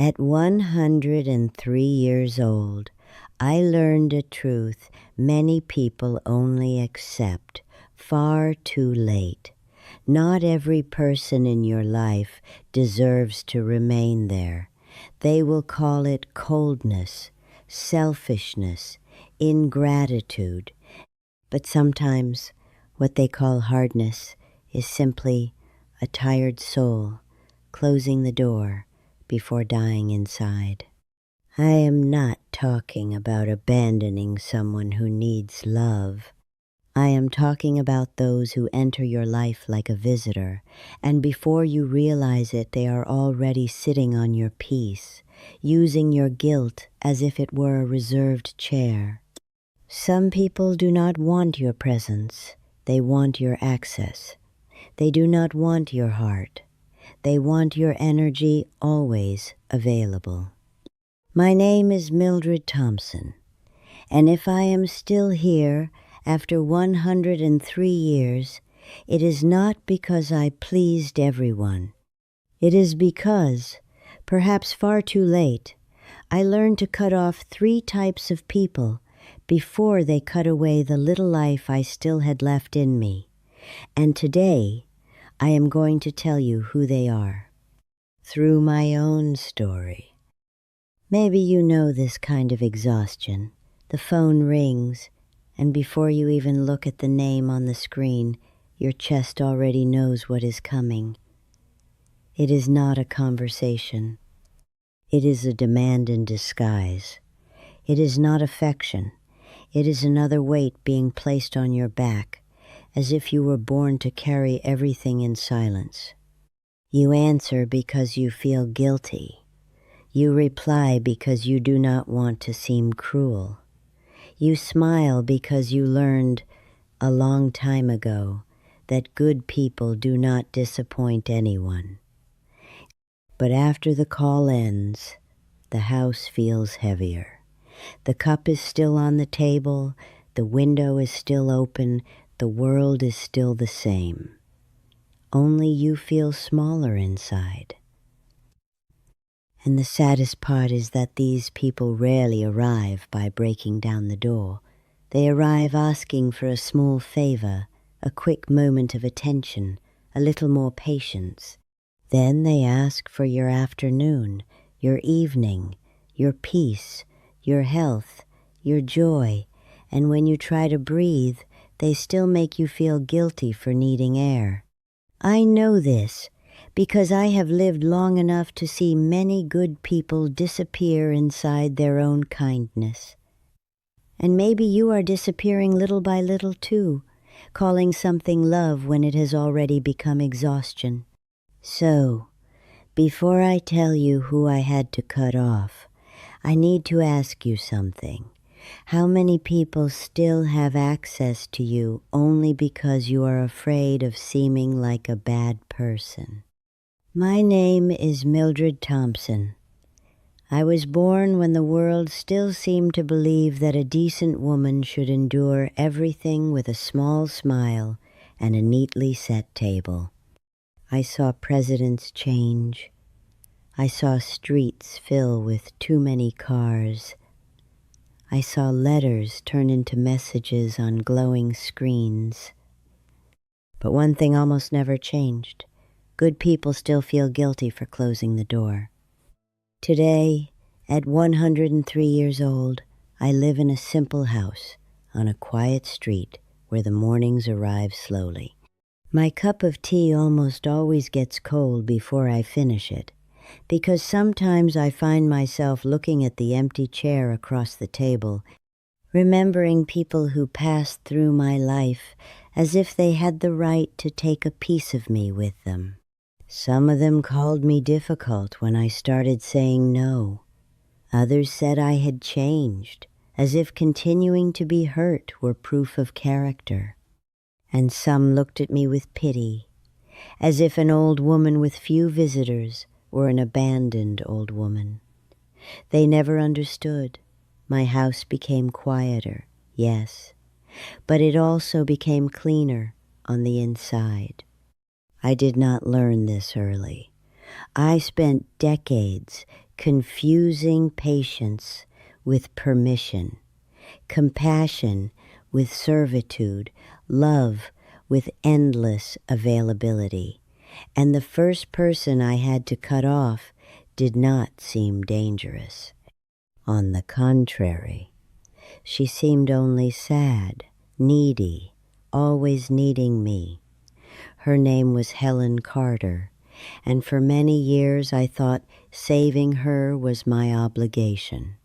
At 103 years old, I learned a truth many people only accept far too late. Not every person in your life deserves to remain there. They will call it coldness, selfishness, ingratitude. But sometimes what they call hardness is simply a tired soul closing the door before dying inside. I am not talking about abandoning someone who needs love. I am talking about those who enter your life like a visitor, and before you realize it, they are already sitting on your peace, using your guilt as if it were a reserved chair. Some people do not want your presence. They want your access. They do not want your heart. They want your energy always available. My name is Mildred Thompson, and if I am still here after 103 years, it is not because I pleased everyone. It is because, perhaps far too late, I learned to cut off 3 types of people before they cut away the little life I still had left in me. And today, I am going to tell you who they are, through my own story. Maybe you know this kind of exhaustion. The phone rings, and before you even look at the name on the screen, your chest already knows what is coming. It is not a conversation. It is a demand in disguise. It is not affection. It is another weight being placed on your back, as if you were born to carry everything in silence. You answer because you feel guilty. You reply because you do not want to seem cruel. You smile because you learned a long time ago that good people do not disappoint anyone. But after the call ends, the house feels heavier. The cup is still on the table, the window is still open, the world is still the same. Only you feel smaller inside. And the saddest part is that these people rarely arrive by breaking down the door. They arrive asking for a small favor, a quick moment of attention, a little more patience. Then they ask for your afternoon, your evening, your peace, your health, your joy, and when you try to breathe, they still make you feel guilty for needing air. I know this because I have lived long enough to see many good people disappear inside their own kindness. And maybe you are disappearing little by little too, calling something love when it has already become exhaustion. So, before I tell you who I had to cut off, I need to ask you something. How many people still have access to you only because you are afraid of seeming like a bad person? My name is Mildred Thompson. I was born when the world still seemed to believe that a decent woman should endure everything with a small smile and a neatly set table. I saw presidents change. I saw streets fill with too many cars. I saw letters turn into messages on glowing screens. But one thing almost never changed. Good people still feel guilty for closing the door. Today, at 103 years old, I live in a simple house on a quiet street where the mornings arrive slowly. My cup of tea almost always gets cold before I finish it, because sometimes I find myself looking at the empty chair across the table, remembering people who passed through my life as if they had the right to take a piece of me with them. Some of them called me difficult when I started saying no. Others said I had changed, as if continuing to be hurt were proof of character. And some looked at me with pity, as if an old woman with few visitors were an abandoned old woman. They never understood. My house became quieter, yes, but it also became cleaner on the inside. I did not learn this early. I spent decades confusing patience with permission, compassion with servitude, love with endless availability. And the first person I had to cut off did not seem dangerous. On the contrary, she seemed only sad, needy, always needing me. Her name was Helen Carter, and for many years I thought saving her was my obligation.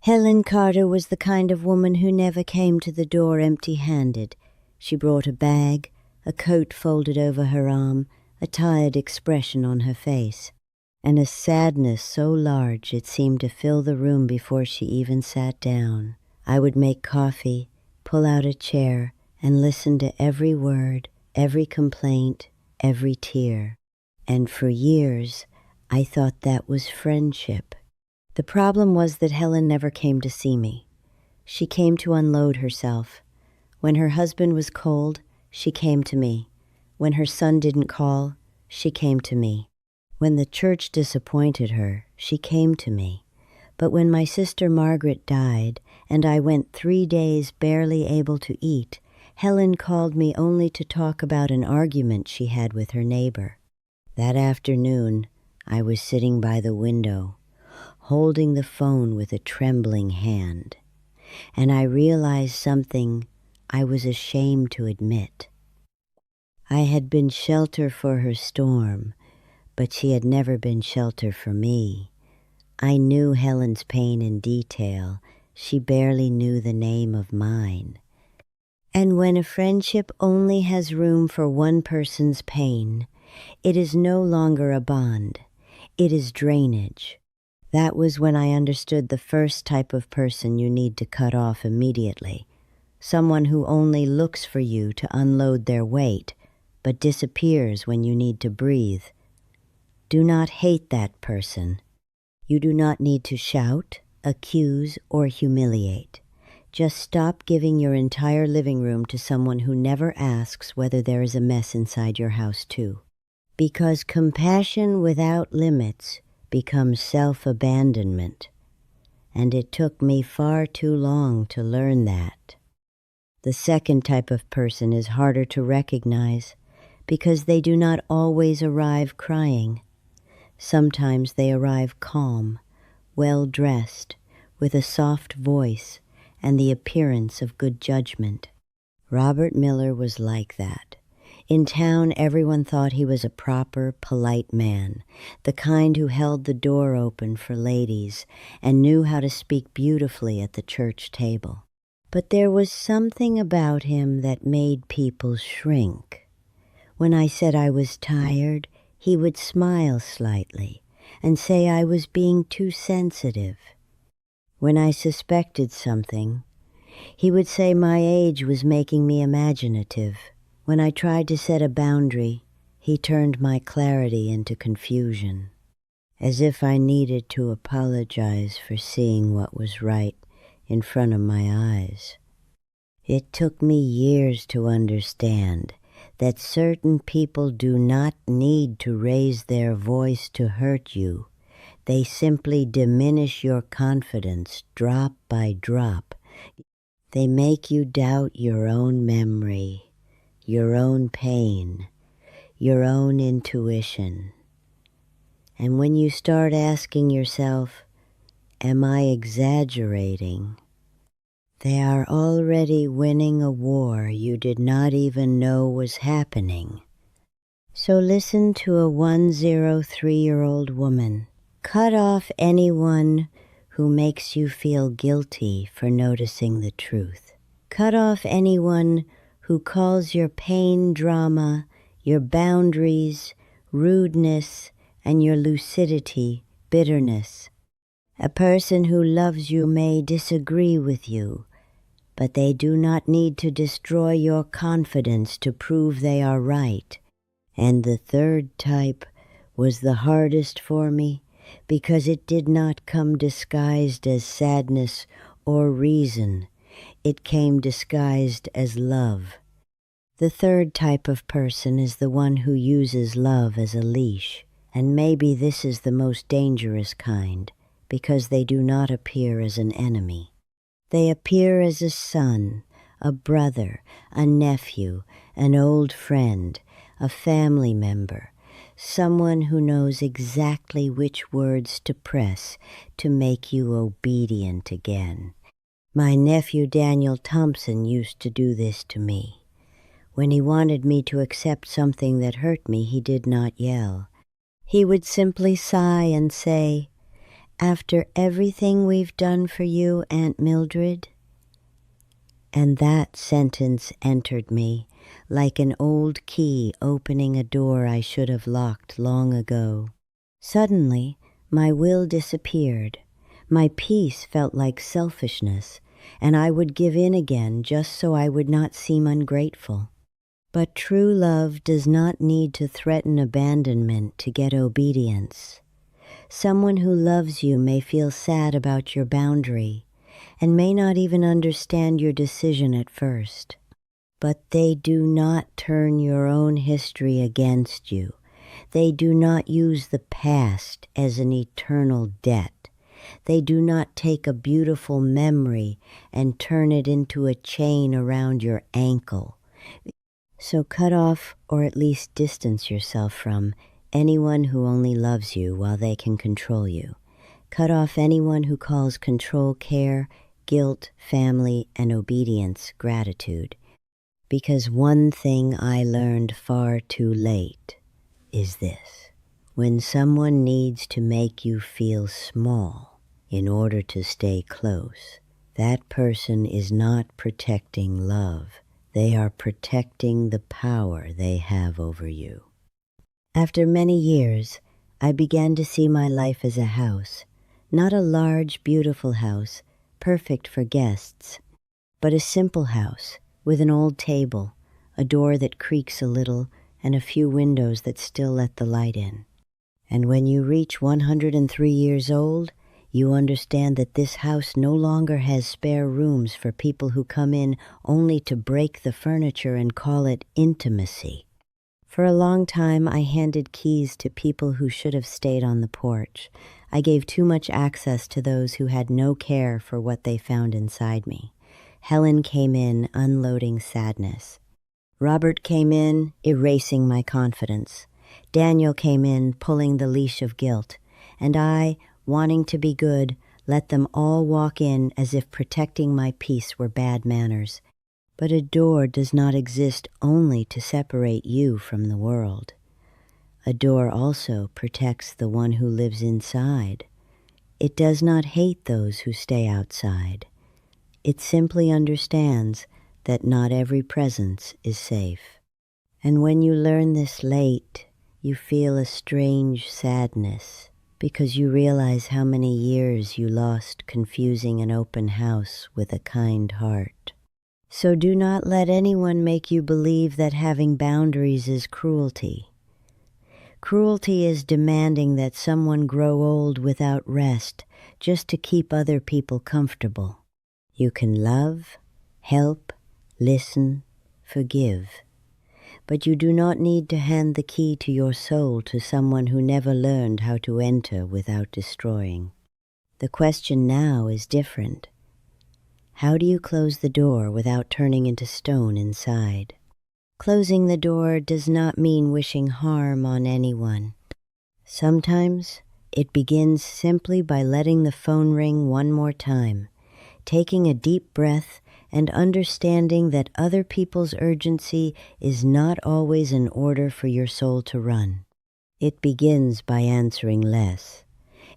Helen Carter was the kind of woman who never came to the door empty-handed. She brought a bag, a coat folded over her arm, a tired expression on her face, and a sadness so large it seemed to fill the room before she even sat down. I would make coffee, pull out a chair, and listen to every word, every complaint, every tear. And for years, I thought that was friendship. The problem was that Helen never came to see me. She came to unload herself. When her husband was cold, she came to me. When her son didn't call, she came to me. When the church disappointed her, she came to me. But when my sister Margaret died, and I went 3 days barely able to eat, Helen called me only to talk about an argument she had with her neighbor. That afternoon, I was sitting by the window, holding the phone with a trembling hand, and I realized something I was ashamed to admit. I had been shelter for her storm, but she had never been shelter for me. I knew Helen's pain in detail. She barely knew the name of mine. And when a friendship only has room for one person's pain, it is no longer a bond. It is drainage. That was when I understood the first type of person you need to cut off immediately. Someone who only looks for you to unload their weight, but disappears when you need to breathe. Do not hate that person. You do not need to shout, accuse, or humiliate. Just stop giving your entire living room to someone who never asks whether there is a mess inside your house too. Because compassion without limits becomes self-abandonment, and it took me far too long to learn that. The second type of person is harder to recognize because they do not always arrive crying. Sometimes they arrive calm, well-dressed, with a soft voice and the appearance of good judgment. Robert Miller was like that. In town, everyone thought he was a proper, polite man, the kind who held the door open for ladies and knew how to speak beautifully at the church table. But there was something about him that made people shrink. When I said I was tired, he would smile slightly and say I was being too sensitive. When I suspected something, he would say my age was making me imaginative. When I tried to set a boundary, he turned my clarity into confusion, as if I needed to apologize for seeing what was right in front of my eyes. It took me years to understand that certain people do not need to raise their voice to hurt you. They simply diminish your confidence drop by drop. They make you doubt your own memory, your own pain, your own intuition. And when you start asking yourself, am I exaggerating? They are already winning a war you did not even know was happening. So listen to a 103-year-old woman. Cut off anyone who makes you feel guilty for noticing the truth. Cut off anyone who calls your pain drama, your boundaries, rudeness, and your lucidity bitterness. A person who loves you may disagree with you, but they do not need to destroy your confidence to prove they are right. And the third type was the hardest for me because it did not come disguised as sadness or reason. It came disguised as love. The third type of person is the one who uses love as a leash. And maybe this is the most dangerous kind, because they do not appear as an enemy. They appear as a son, a brother, a nephew, an old friend, a family member, someone who knows exactly which words to press to make you obedient again. My nephew Daniel Thompson used to do this to me. When he wanted me to accept something that hurt me, he did not yell. He would simply sigh and say, "After everything we've done for you, Aunt Mildred?" And that sentence entered me like an old key opening a door I should have locked long ago. Suddenly, my will disappeared. My peace felt like selfishness, and I would give in again just so I would not seem ungrateful. But true love does not need to threaten abandonment to get obedience. Someone who loves you may feel sad about your boundary and may not even understand your decision at first. But they do not turn your own history against you. They do not use the past as an eternal debt. They do not take a beautiful memory and turn it into a chain around your ankle. So cut off, or at least distance yourself from, anyone who only loves you while they can control you. Cut off anyone who calls control care, guilt, family, and obedience gratitude. Because one thing I learned far too late is this: when someone needs to make you feel small in order to stay close, that person is not protecting love. They are protecting the power they have over you. After many years, I began to see my life as a house, not a large, beautiful house, perfect for guests, but a simple house with an old table, a door that creaks a little, and a few windows that still let the light in. And when you reach 103 years old, you understand that this house no longer has spare rooms for people who come in only to break the furniture and call it intimacy. For a long time, I handed keys to people who should have stayed on the porch. I gave too much access to those who had no care for what they found inside me. Helen came in, unloading sadness. Robert came in, erasing my confidence. Daniel came in, pulling the leash of guilt. And I, wanting to be good, let them all walk in as if protecting my peace were bad manners. But a door does not exist only to separate you from the world. A door also protects the one who lives inside. It does not hate those who stay outside. It simply understands that not every presence is safe. And when you learn this late, you feel a strange sadness, because you realize how many years you lost confusing an open house with a kind heart. So do not let anyone make you believe that having boundaries is cruelty. Cruelty is demanding that someone grow old without rest just to keep other people comfortable. You can love, help, listen, forgive. But you do not need to hand the key to your soul to someone who never learned how to enter without destroying. The question now is different. How do you close the door without turning into stone inside? Closing the door does not mean wishing harm on anyone. Sometimes it begins simply by letting the phone ring one more time, taking a deep breath, and understanding that other people's urgency is not always an order for your soul to run. It begins by answering less,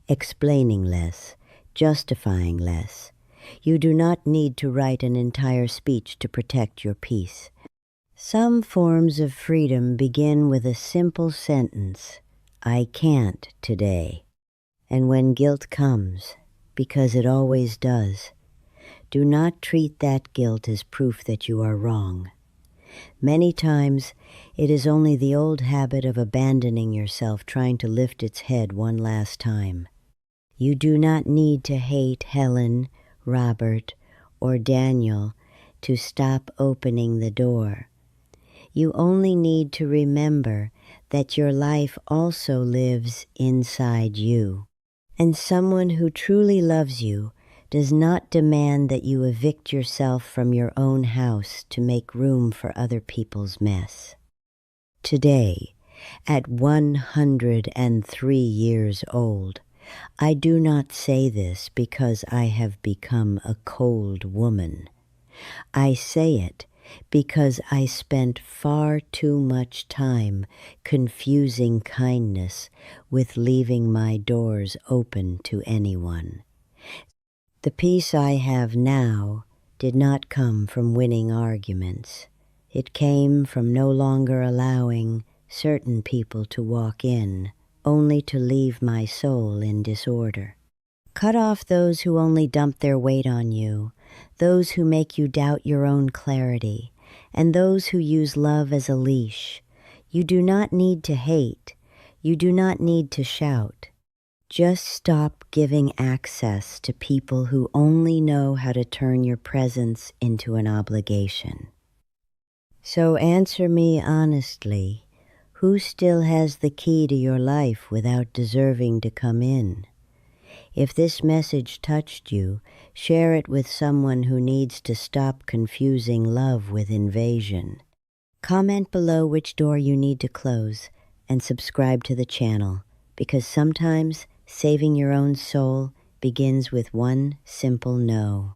explaining less, justifying less. You do not need to write an entire speech to protect your peace. Some forms of freedom begin with a simple sentence, "I can't today." And when guilt comes, because it always does, do not treat that guilt as proof that you are wrong. Many times, it is only the old habit of abandoning yourself trying to lift its head one last time. You do not need to hate Helen, Robert, or Daniel to stop opening the door. You only need to remember that your life also lives inside you. And someone who truly loves you does not demand that you evict yourself from your own house to make room for other people's mess. Today, at 103 years old, I do not say this because I have become a cold woman. I say it because I spent far too much time confusing kindness with leaving my doors open to anyone. The peace I have now did not come from winning arguments. It came from no longer allowing certain people to walk in, only to leave my soul in disorder. Cut off those who only dump their weight on you, those who make you doubt your own clarity, and those who use love as a leash. You do not need to hate. You do not need to shout. Just stop giving access to people who only know how to turn your presence into an obligation. So answer me honestly, who still has the key to your life without deserving to come in? If this message touched you, share it with someone who needs to stop confusing love with invasion. Comment below which door you need to close and subscribe to the channel, because sometimes saving your own soul begins with one simple no.